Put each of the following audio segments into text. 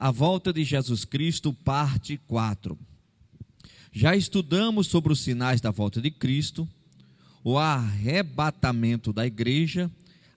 A volta de Jesus Cristo, parte 4. Já estudamos sobre os sinais da volta de Cristo, o arrebatamento da igreja,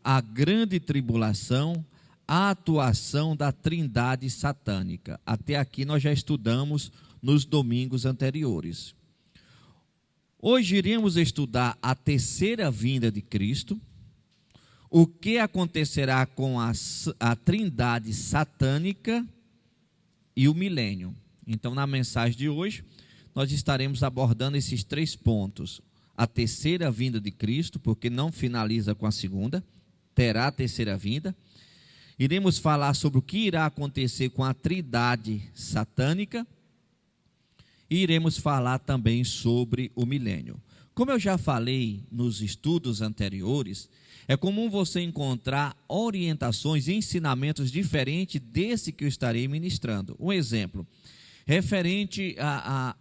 a grande tribulação, a atuação da trindade satânica. Até aqui nós já estudamos nos domingos anteriores. Hoje iremos estudar a terceira vinda de Cristo, o que acontecerá com a trindade satânica e o milênio. Então, na mensagem de hoje, nós estaremos abordando esses 3 pontos. A terceira vinda de Cristo, porque não finaliza com a segunda, terá a terceira vinda. Iremos falar sobre o que irá acontecer com a trindade satânica. E iremos falar também sobre o milênio. Como eu já falei nos estudos anteriores, é comum você encontrar orientações e ensinamentos diferentes desse que eu estarei ministrando. Um exemplo, referente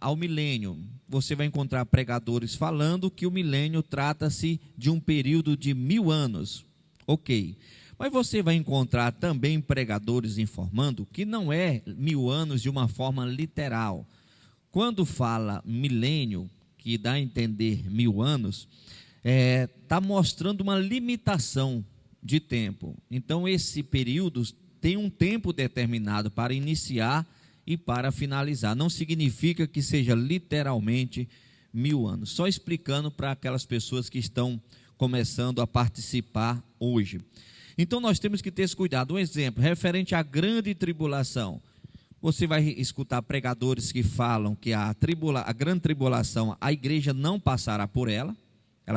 ao milênio, você vai encontrar pregadores falando que o milênio trata-se de um período de 1000 anos. Ok, mas você vai encontrar também pregadores informando que não é 1000 anos de uma forma literal. Quando fala milênio, que dá a entender 1000 anos, está mostrando uma limitação de tempo. Então, esse período tem um tempo determinado para iniciar e para finalizar. Não significa que seja literalmente 1000 anos. Só explicando para aquelas pessoas que estão começando a participar hoje. Então, nós temos que ter esse cuidado. Um exemplo, referente à grande tribulação. Você vai escutar pregadores que falam que a grande tribulação, a igreja não passará por ela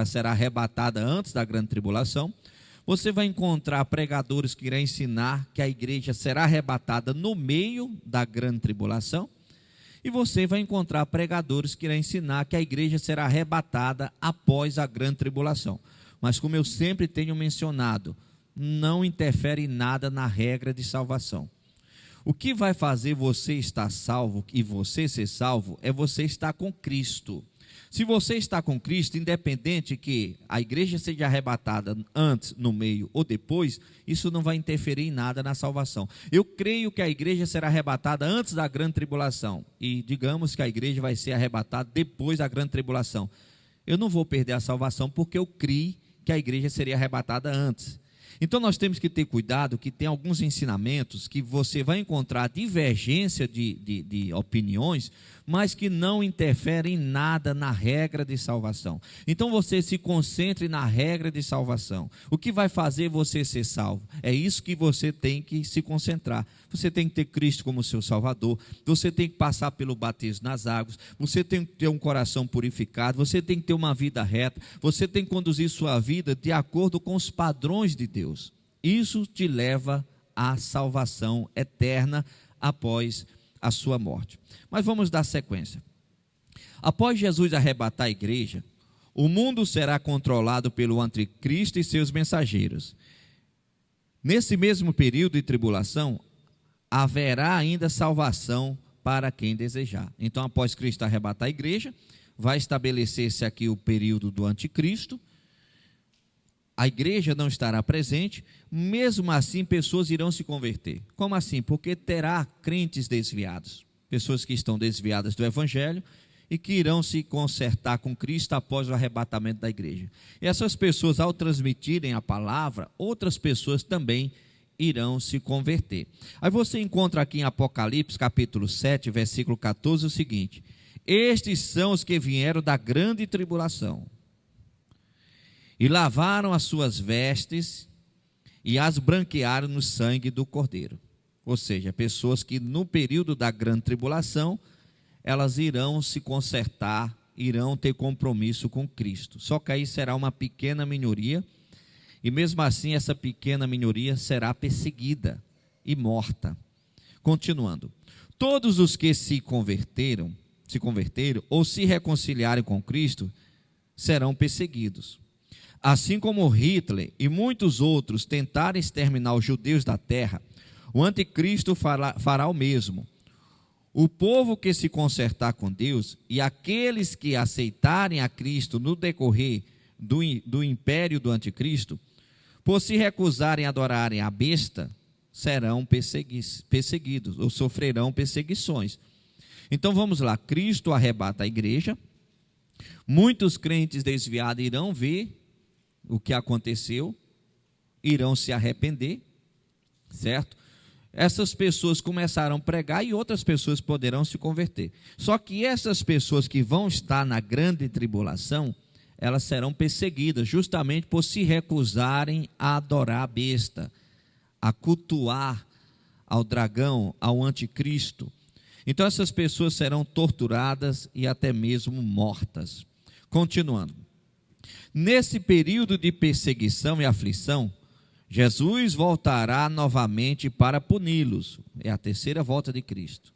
será arrebatada antes da grande tribulação. Você vai encontrar pregadores que irão ensinar que a igreja será arrebatada no meio da grande tribulação. E você vai encontrar pregadores que irão ensinar que a igreja será arrebatada após a grande tribulação. Mas como eu sempre tenho mencionado, não interfere em nada na regra de salvação. O que vai fazer você estar salvo e você ser salvo é você estar com Cristo. Se você está com Cristo, independente que a igreja seja arrebatada antes, no meio ou depois, isso não vai interferir em nada na salvação. Eu creio que a igreja será arrebatada antes da grande tribulação e digamos que a igreja vai ser arrebatada depois da grande tribulação. Eu não vou perder a salvação porque eu criei que a igreja seria arrebatada antes. Então nós temos que ter cuidado que tem alguns ensinamentos que você vai encontrar divergência de opiniões, mas que não interferem em nada na regra de salvação. Então você se concentre na regra de salvação. O que vai fazer você ser salvo? É isso que você tem que se concentrar. Você tem que ter Cristo como seu Salvador, você tem que passar pelo batismo nas águas, você tem que ter um coração purificado, você tem que ter uma vida reta, você tem que conduzir sua vida de acordo com os padrões de Deus. Isso te leva à salvação eterna após a sua morte. Mas vamos dar sequência. Após Jesus arrebatar a igreja, o mundo será controlado pelo anticristo e seus mensageiros. Nesse mesmo período de tribulação, haverá ainda salvação para quem desejar. Então, após Cristo arrebatar a igreja, vai estabelecer-se aqui o período do anticristo. A igreja não estará presente, mesmo assim pessoas irão se converter. Como assim? Porque terá crentes desviados, pessoas que estão desviadas do evangelho e que irão se consertar com Cristo após o arrebatamento da igreja. E essas pessoas, ao transmitirem a palavra, outras pessoas também irão se converter. Aí você encontra aqui em Apocalipse capítulo 7, versículo 14, o seguinte: estes são os que vieram da grande tribulação e lavaram as suas vestes e as branquearam no sangue do Cordeiro. Ou seja, pessoas que no período da grande tribulação, elas irão se consertar, irão ter compromisso com Cristo. Só que aí será uma pequena minoria, e mesmo assim essa pequena minoria será perseguida e morta. Continuando, todos os que se converteram ou se reconciliarem com Cristo, serão perseguidos. Assim como Hitler e muitos outros tentaram exterminar os judeus da terra, o anticristo fará o mesmo. O povo que se consertar com Deus e aqueles que aceitarem a Cristo no decorrer do império do anticristo, por se recusarem a adorarem a besta serão perseguidos ou sofrerão perseguições. Então vamos lá, Cristo arrebata a igreja, muitos crentes desviados irão ver o que aconteceu, irão se arrepender, certo? Essas pessoas começarão a pregar e outras pessoas poderão se converter. Só que essas pessoas que vão estar na grande tribulação, elas serão perseguidas justamente por se recusarem a adorar a besta, a cultuar ao dragão, ao anticristo. Então essas pessoas serão torturadas e até mesmo mortas. Continuando. Nesse período de perseguição e aflição, Jesus voltará novamente para puni-los. É a terceira volta de Cristo.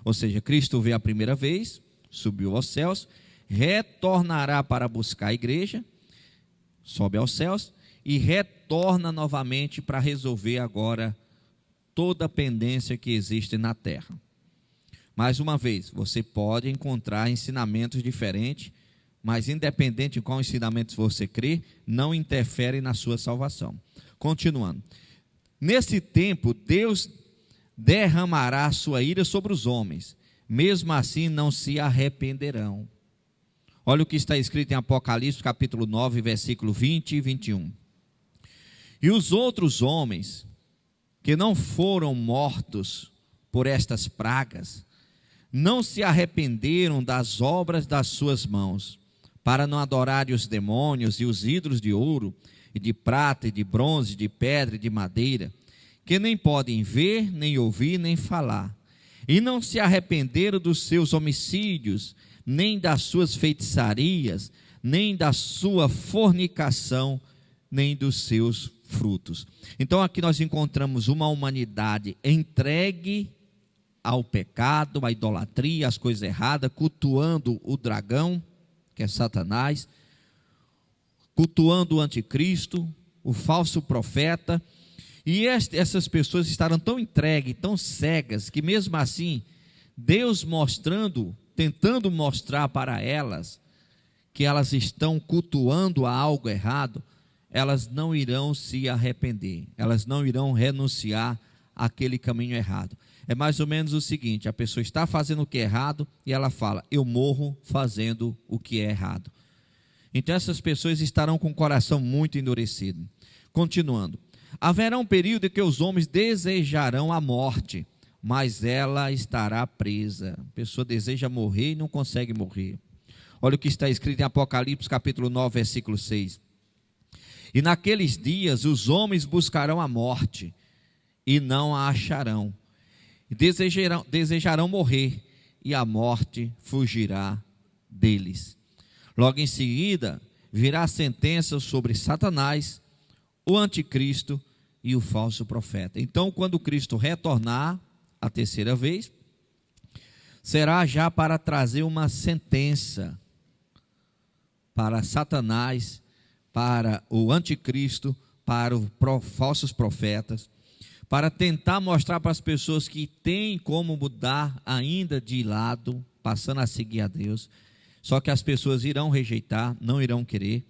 Ou seja, Cristo veio a primeira vez, subiu aos céus, retornará para buscar a igreja, sobe aos céus e retorna novamente para resolver agora toda a pendência que existe na terra. Mais uma vez, você pode encontrar ensinamentos diferentes, mas independente de qual ensinamento você crê, não interfere na sua salvação. Continuando. Nesse tempo, Deus derramará a sua ira sobre os homens, mesmo assim não se arrependerão. Olha o que está escrito em Apocalipse, capítulo 9, versículo 20 e 21. E os outros homens que não foram mortos por estas pragas, não se arrependeram das obras das suas mãos, para não adorarem os demônios e os ídolos de ouro, e de prata, e de bronze, de pedra e de madeira, que nem podem ver, nem ouvir, nem falar, e não se arrependeram dos seus homicídios, nem das suas feitiçarias, nem da sua fornicação, nem dos seus frutos. Então aqui nós encontramos uma humanidade entregue ao pecado, à idolatria, às coisas erradas, cultuando o dragão, que é Satanás, cultuando o anticristo, o falso profeta, e essas pessoas estarão tão entregues, tão cegas, que mesmo assim, Deus tentando mostrar para elas, que elas estão cultuando a algo errado, elas não irão se arrepender, elas não irão renunciar àquele caminho errado. É mais ou menos o seguinte, a pessoa está fazendo o que é errado, e ela fala, eu morro fazendo o que é errado. Então essas pessoas estarão com o coração muito endurecido. Continuando. Haverá um período em que os homens desejarão a morte, mas ela estará presa. A pessoa deseja morrer e não consegue morrer. Olha o que está escrito em Apocalipse capítulo 9, versículo 6. E naqueles dias os homens buscarão a morte e não a acharão. E desejarão morrer e a morte fugirá deles. Logo em seguida, virá a sentença sobre Satanás, o anticristo e o falso profeta. Então, quando Cristo retornar a terceira vez, será já para trazer uma sentença para Satanás, para o anticristo, para os falsos profetas, para tentar mostrar para as pessoas que tem como mudar ainda de lado, passando a seguir a Deus. Só que as pessoas irão rejeitar, não irão querer.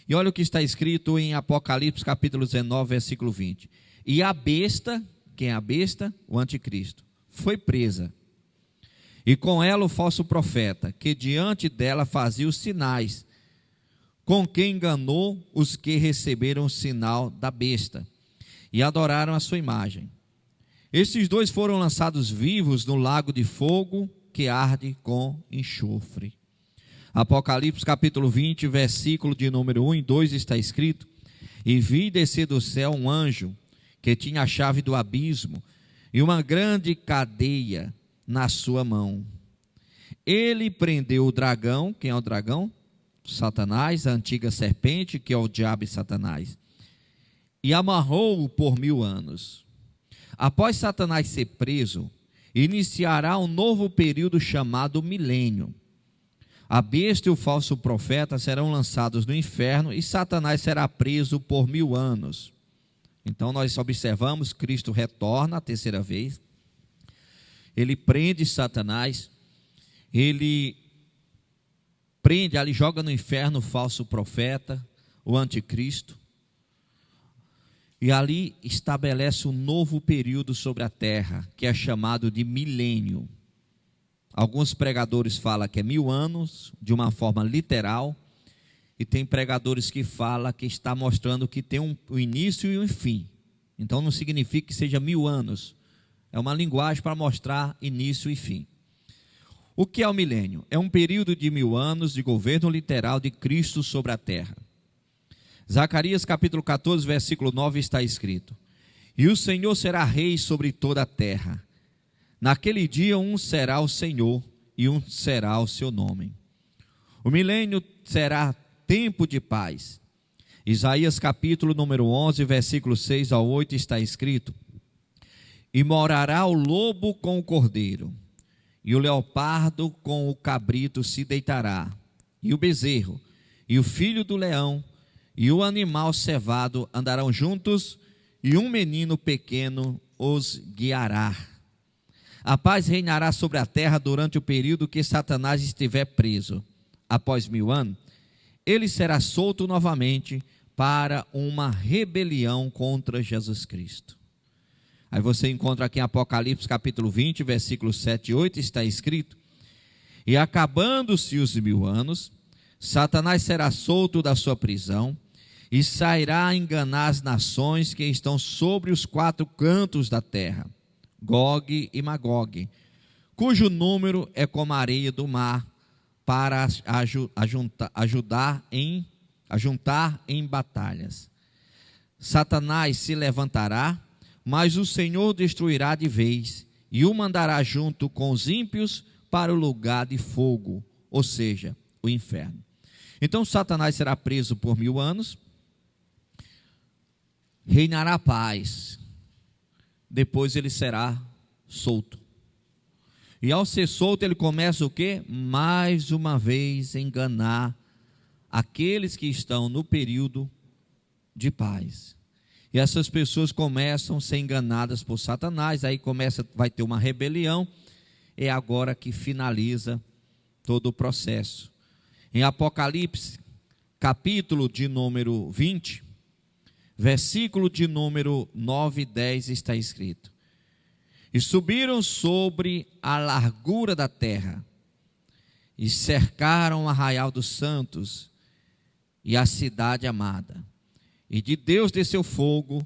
E olha o que está escrito em Apocalipse capítulo 19, versículo 20. E a besta, quem é a besta? O anticristo, foi presa. E com ela o falso profeta, que diante dela fazia os sinais, com quem enganou os que receberam o sinal da besta e adoraram a sua imagem. Estes dois foram lançados vivos no lago de fogo que arde com enxofre. Apocalipse capítulo 20, versículo de número 1 e 2 está escrito: E vi descer do céu um anjo que tinha a chave do abismo e uma grande cadeia na sua mão. Ele prendeu o dragão. Quem é o dragão? Satanás, a antiga serpente, que é o diabo e Satanás, e amarrou-o por 1000 anos. Após Satanás ser preso, iniciará um novo período chamado milênio. A besta e o falso profeta serão lançados no inferno e Satanás será preso por 1000 anos. Então nós observamos, Cristo retorna a terceira vez, ele prende Satanás, ele prende, ali joga no inferno o falso profeta, o anticristo. E ali estabelece um novo período sobre a terra, que é chamado de milênio. Alguns pregadores falam que é 1000 anos, de uma forma literal, e tem pregadores que falam que está mostrando que tem um início e um fim. Então não significa que seja 1000 anos, é uma linguagem para mostrar início e fim. O que é o milênio? É um período de 1000 anos de governo literal de Cristo sobre a terra. Zacarias capítulo 14, versículo 9 está escrito: E o Senhor será rei sobre toda a terra. Naquele dia um será o Senhor e um será o seu nome. O milênio será tempo de paz. Isaías capítulo número 11, versículo 6 ao 8 está escrito: E morará o lobo com o cordeiro, e o leopardo com o cabrito se deitará, e o bezerro, e o filho do leão, e o animal cevado andarão juntos, e um menino pequeno os guiará. A paz reinará sobre a terra durante o período que Satanás estiver preso. Após 1000 anos, ele será solto novamente para uma rebelião contra Jesus Cristo. Aí você encontra aqui em Apocalipse capítulo 20, versículos 7 e 8, está escrito: E acabando-se os 1000 anos, Satanás será solto da sua prisão, e sairá a enganar as nações que estão sobre os 4 cantos da terra, Gog e Magog, cujo número é como a areia do mar, para juntar em batalhas. Satanás se levantará, mas o Senhor destruirá de vez, e o mandará junto com os ímpios para o lugar de fogo, ou seja, o inferno. Então Satanás será preso por 1000 anos, reinará a paz, depois ele será solto. E ao ser solto ele começa o quê? Mais uma vez enganar aqueles que estão no período de paz. E essas pessoas começam a ser enganadas por Satanás, aí vai ter uma rebelião, é agora que finaliza todo o processo. Em Apocalipse, capítulo de número 20, versículo de número 9 e 10 está escrito: E subiram sobre a largura da terra, e cercaram o arraial dos santos e a cidade amada. E de Deus desceu fogo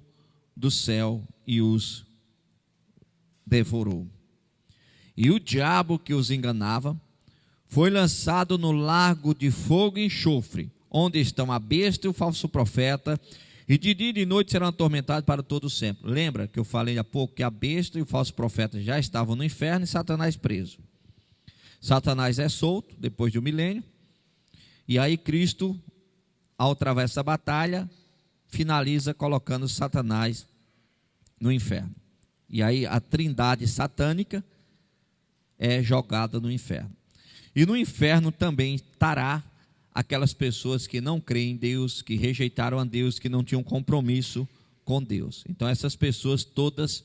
do céu e os devorou. E o diabo que os enganava foi lançado no lago de fogo e enxofre, onde estão a besta e o falso profeta, e de dia e de noite serão atormentados para todo sempre. Lembra que eu falei há pouco que a besta e o falso profeta já estavam no inferno e Satanás preso. Satanás é solto depois de 1 milênio, e aí Cristo, ao travar essa batalha, finaliza colocando Satanás no inferno. E aí a trindade satânica é jogada no inferno. E no inferno também estará aquelas pessoas que não creem em Deus, que rejeitaram a Deus, que não tinham compromisso com Deus. Então essas pessoas todas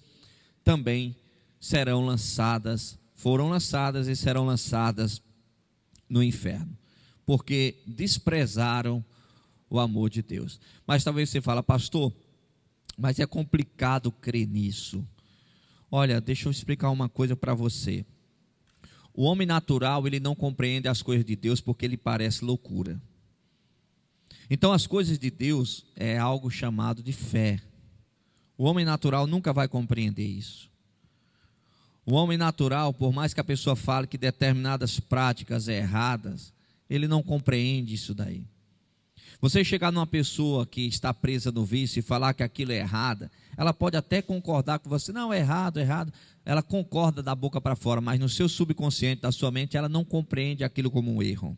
também serão lançadas, foram lançadas e serão lançadas no inferno, porque desprezaram o amor de Deus. Mas talvez você fale: pastor, mas é complicado crer nisso. Olha, deixa eu explicar uma coisa para você. O homem natural, ele não compreende as coisas de Deus porque ele parece loucura. Então as coisas de Deus é algo chamado de fé. O homem natural nunca vai compreender isso. O homem natural, por mais que a pessoa fale que determinadas práticas são erradas, ele não compreende isso daí. Você chegar numa pessoa que está presa no vício e falar que aquilo é errado, ela pode até concordar com você: não, é errado, é errado. Ela concorda da boca para fora, mas no seu subconsciente, da sua mente, ela não compreende aquilo como um erro.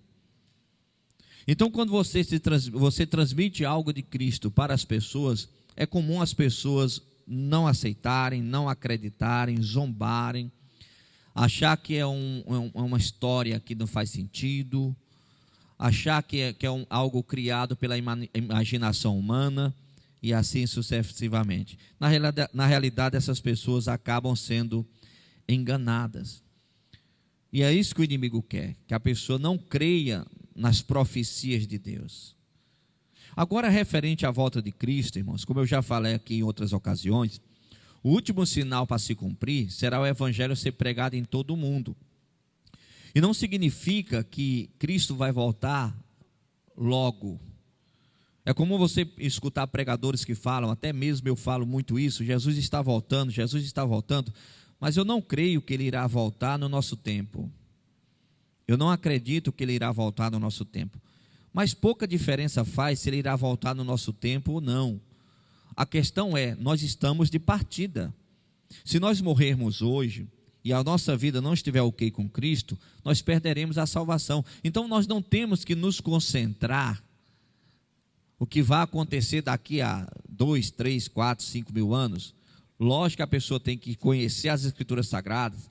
Então, quando você transmite algo de Cristo para as pessoas, é comum as pessoas não aceitarem, não acreditarem, zombarem, achar que é uma história que não faz sentido, achar que é algo criado pela imaginação humana, e assim sucessivamente. Na realidade, essas pessoas acabam sendo enganadas. E é isso que o inimigo quer, que a pessoa não creia nas profecias de Deus. Agora, referente à volta de Cristo, irmãos, como eu já falei aqui em outras ocasiões, o último sinal para se cumprir será o evangelho ser pregado em todo o mundo. E não significa que Cristo vai voltar logo. É comum você escutar pregadores que falam, até mesmo eu falo muito isso, Jesus está voltando, mas eu não creio que ele irá voltar no nosso tempo. Eu não acredito que ele irá voltar no nosso tempo. Mas pouca diferença faz se ele irá voltar no nosso tempo ou não. A questão é, nós estamos de partida. Se nós morrermos hoje e a nossa vida não estiver ok com Cristo, nós perderemos a salvação. Então nós não temos que nos concentrar o que vai acontecer daqui a 2, 3, 4, 5 mil anos. Lógico que a pessoa tem que conhecer as Escrituras Sagradas,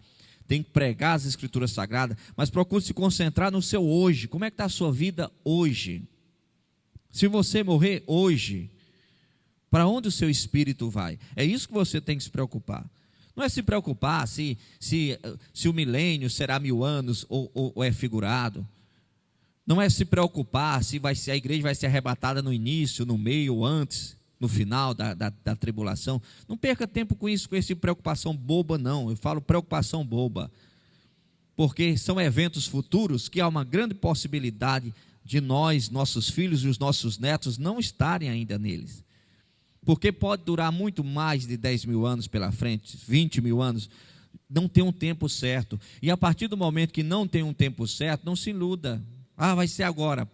tem que pregar as Escrituras Sagradas, mas procure se concentrar no seu hoje. Como é que está a sua vida hoje? Se você morrer hoje, para onde o seu espírito vai? É isso que você tem que se preocupar. Não é se preocupar se o milênio será 1000 anos ou é figurado. Não é se preocupar se a igreja vai ser arrebatada no início, no meio ou antes, no final da tribulação. Não perca tempo com isso, com essa preocupação boba, não. Eu falo preocupação boba, porque são eventos futuros que há uma grande possibilidade de nós, nossos filhos e os nossos netos não estarem ainda neles. Porque pode durar muito mais de 10 mil anos pela frente, 20 mil anos, não tem um tempo certo. E a partir do momento que não tem um tempo certo, não se iluda. Vai ser agora.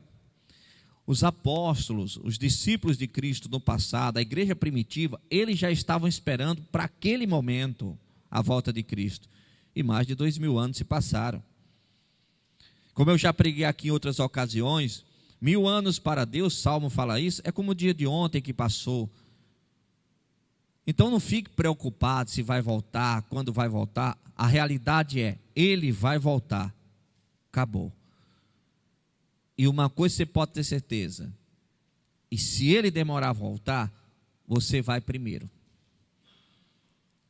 Os apóstolos, os discípulos de Cristo no passado, a igreja primitiva, eles já estavam esperando para aquele momento a volta de Cristo. E mais de 2000 anos se passaram. Como eu já preguei aqui em outras ocasiões, 1000 anos para Deus, Salmo fala isso, é como o dia de ontem que passou. Então não fique preocupado se vai voltar, quando vai voltar. A realidade é, ele vai voltar. Acabou. E uma coisa você pode ter certeza, e se ele demorar a voltar, você vai primeiro.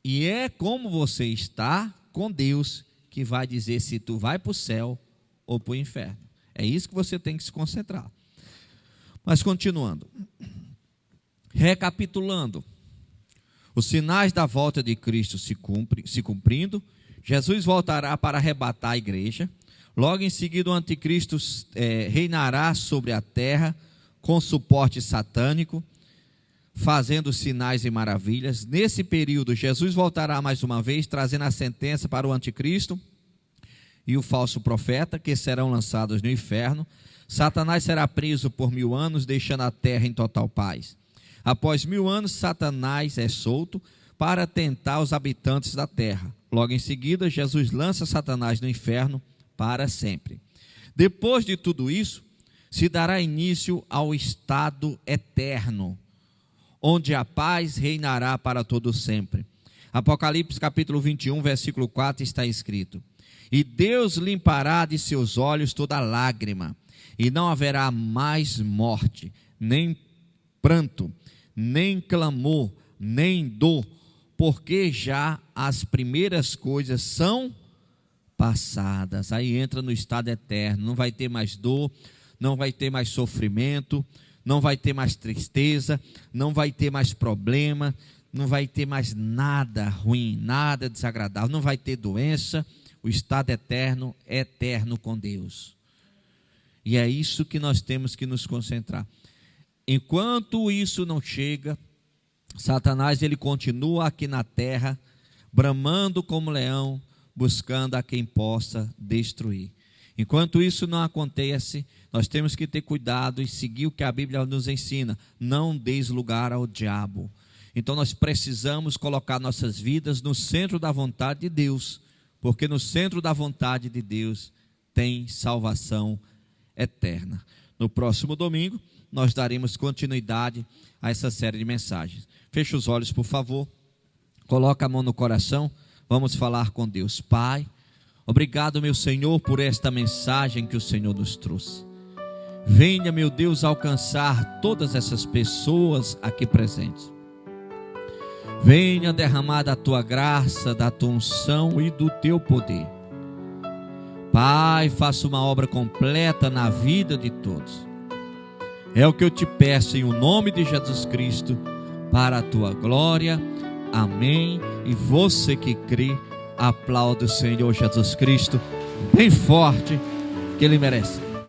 E é como você está com Deus que vai dizer se tu vai para o céu ou para o inferno. É isso que você tem que se concentrar. Mas continuando, recapitulando, os sinais da volta de Cristo se cumprindo, Jesus voltará para arrebatar a igreja. Logo em seguida o anticristo reinará sobre a terra com suporte satânico, fazendo sinais e maravilhas. Nesse período Jesus voltará mais uma vez, trazendo a sentença para o anticristo e o falso profeta, que serão lançados no inferno. Satanás será preso por 1000 anos, deixando a terra em total paz. Após 1000 anos, Satanás é solto para tentar os habitantes da terra. Logo em seguida, Jesus lança Satanás no inferno para sempre. Depois de tudo isso, se dará início ao estado eterno, onde a paz reinará para todo sempre. Apocalipse capítulo 21, versículo 4 está escrito: e Deus limpará de seus olhos toda lágrima, e não haverá mais morte, nem pranto, nem clamor, nem dor, porque já as primeiras coisas são passadas. Aí entra no estado eterno, não vai ter mais dor, não vai ter mais sofrimento, não vai ter mais tristeza, não vai ter mais problema, não vai ter mais nada ruim, nada desagradável, não vai ter doença. O estado eterno é eterno com Deus. E é isso que nós temos que nos concentrar. Enquanto isso não chega, Satanás ele continua aqui na terra, bramando como leão, buscando a quem possa destruir. Enquanto isso não acontece, nós temos que ter cuidado e seguir o que a Bíblia nos ensina: não deis lugar ao diabo. Então nós precisamos colocar nossas vidas no centro da vontade de Deus, porque no centro da vontade de Deus tem salvação eterna. No próximo domingo nós daremos continuidade a essa série de mensagens. Feche os olhos, por favor. Coloca a mão no coração. Vamos falar com Deus. Pai, obrigado, meu Senhor, por esta mensagem que o Senhor nos trouxe. Venha, meu Deus, alcançar todas essas pessoas aqui presentes. Venha derramar da tua graça, da tua unção e do teu poder. Pai, faça uma obra completa na vida de todos. É o que eu te peço em o nome de Jesus Cristo, para a tua glória. Amém. E você que crê, aplaude o Senhor Jesus Cristo bem forte, que Ele merece.